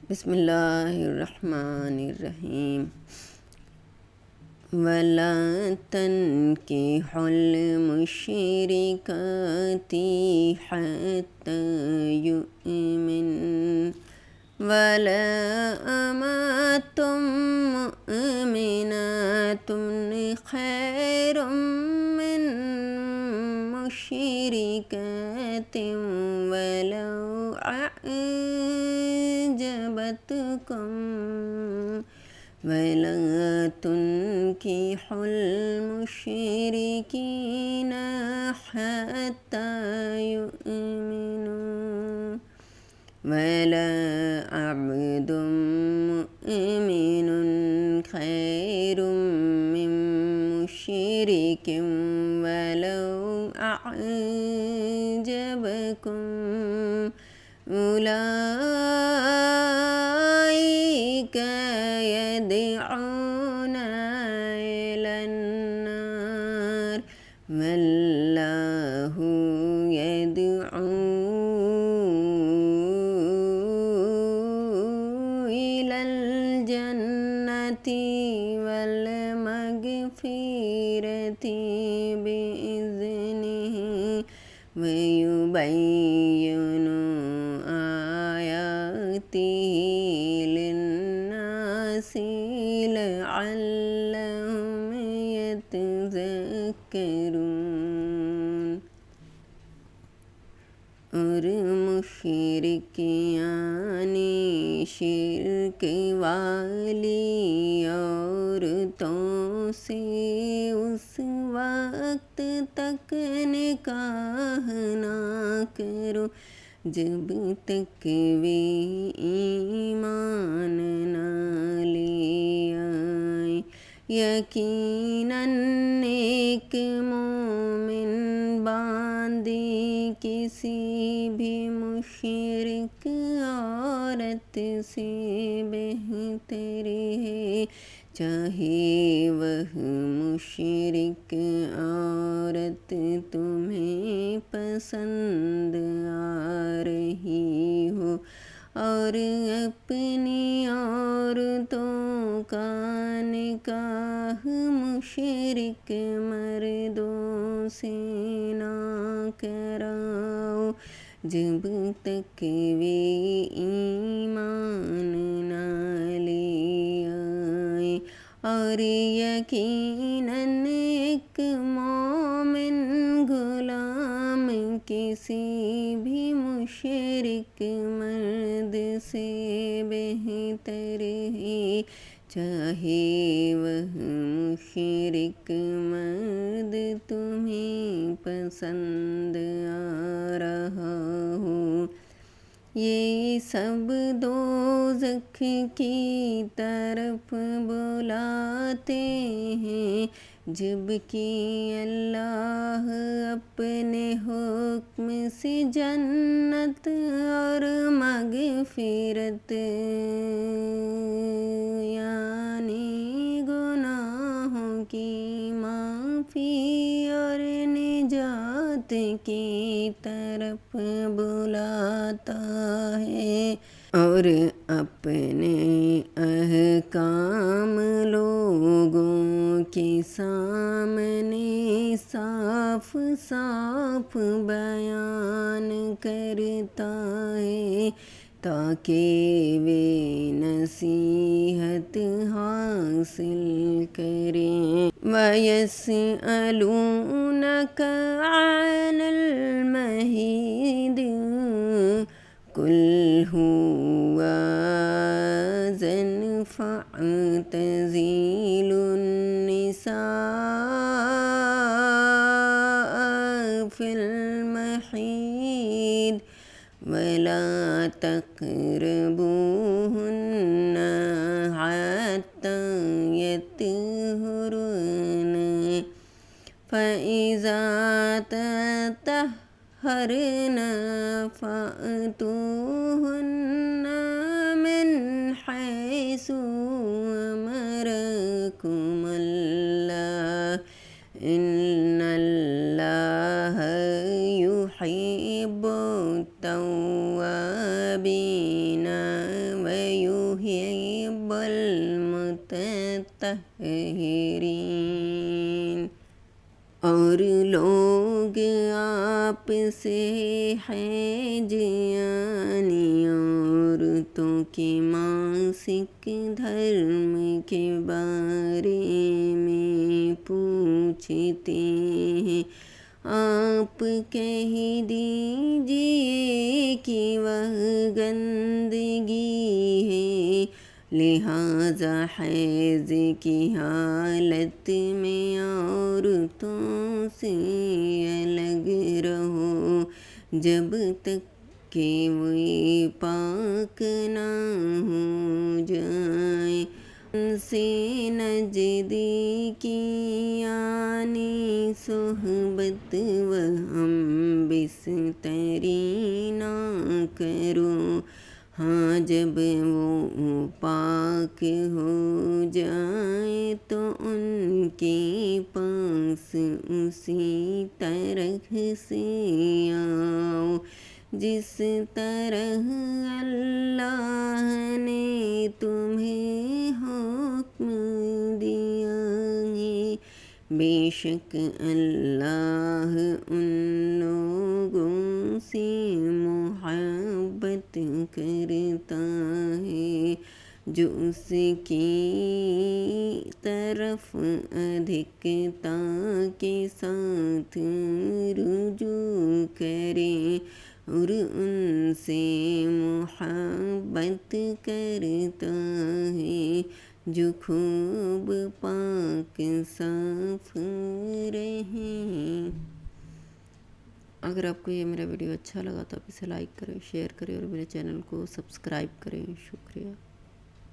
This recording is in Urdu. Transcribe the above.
بسم اللہ الرحمن الرحیم وَلَا تَنكِحُوا الْمُشْرِكَاتِ حَتَّى يُؤْمِنَّ وَلَا أَمَةٌ مُؤْمِنَةٌ خَيْرٌ مِّن مُشْرِكَةٍ وَلَوْ أَعْجَبَتْكُمْ وَلَا تُنكِحُوا الْمُشْرِكِينَ حَتَّى يُؤْمِنُوا وَلَا عَبْدٌ مُؤْمِنٌ خَيْرٌ مِّن مُشْرِكٍ وَلَوْ أَعْجَبَكُمْ أُولَئِكَ يَدْعُونَ إِلَى النَّارِ وَاللَّهُ يَدْعُو إِلَى الْجَنَّةِ وَالْمَغْفِرَةِ بِإِذْنِهِ وَيُبَيِّنُ آيَاتِهِ لِلنَّاسِ لَعَلَّهُمْ يَتَذَكَّرُونَ۔ اور مشرک یعنی شرک والی عورتوں سے اس وقت تک نکاح نہ کرو جب تک وہ ایمان نہ لے آئیں۔ یقیناً ایک مومن باندی کسی بھی مشرک عورت سے بہتر ہے، چاہے وہ مشرک عورت تمہیں پسند آ رہی ہو، اور اپنی عورتوں کا نکاح مشرک مردوں سے نہ کراؤ جب تک وہ ایمان نہ لے آئیں۔ اور یقیناً ایک مومن غلام کسی بھی مشرک مرد سے بہتر ہے، چاہے وہ مشرک مرد تمہیں پسند آ رہا ہو۔ یہ سب دوزخ کی طرف بلاتے ہیں، جبکہ اللہ اپنے حکم سے جنت اور مغفرت یعنی گناہوں کی معافی اور نجات کی طرف بلاتا ہے، اور اپنے احکام لوگوں کے سامنے صاف صاف بیان کرتا ہے تاکہ وہ نصیحت حاصل کریں۔ وَيَسْأَلُونَكَ عَنِ الْمَحِيضِ قُلْ هُوَ أَذًى فَاعْتَزِلُوا النِّسَاءَ فِي الْمَحِيضِ وَلَا تَقْرَبُوهُنَّ حَتَّى يَطْهُرْنَ فَإِذَا تَطَهَّرْنَ فَأْتُوهُنَّ مِنْ حَيْثُ أَمَرَكُمُ اللَّهُ إِنَّ اللَّهَ يُحِبُّ التَّوَّابِينَ وَيُحِبُّ مطہرین۔ اور لوگ آپ سے ہیں جیانی عورتوں کے ماسک دھرم کے بارے میں پوچھتے ہیں، آپ کہہ دیجئے کہ وہ گندگی ہے، لہٰذا حیض کی حالت میں عورتوں سے الگ رہو جب تک کہ وہ پاک نہ ہو جائیں۔ ان سے نزدیکی یعنی صحبت وہم بستری نہ کرو، ہاں جب وہ پاک ہو جائیں تو ان کے پاس اسی طرح سے آؤ جس طرح اللہ نے تمہیں حکم دیا ہے، بے شک اللہ ان لوگوں سے محبت کرتا ہے جو اس کی طرف ادھکتا کے ساتھ رجوع کریں، اور ان سے محبت کرتا ہے جو خوب پاک صاف رہیں۔ اگر آپ کو یہ میرا ویڈیو اچھا لگا تو آپ اسے لائک کریں، شیئر کریں اور میرے چینل کو سبسکرائب کریں۔ شکریہ۔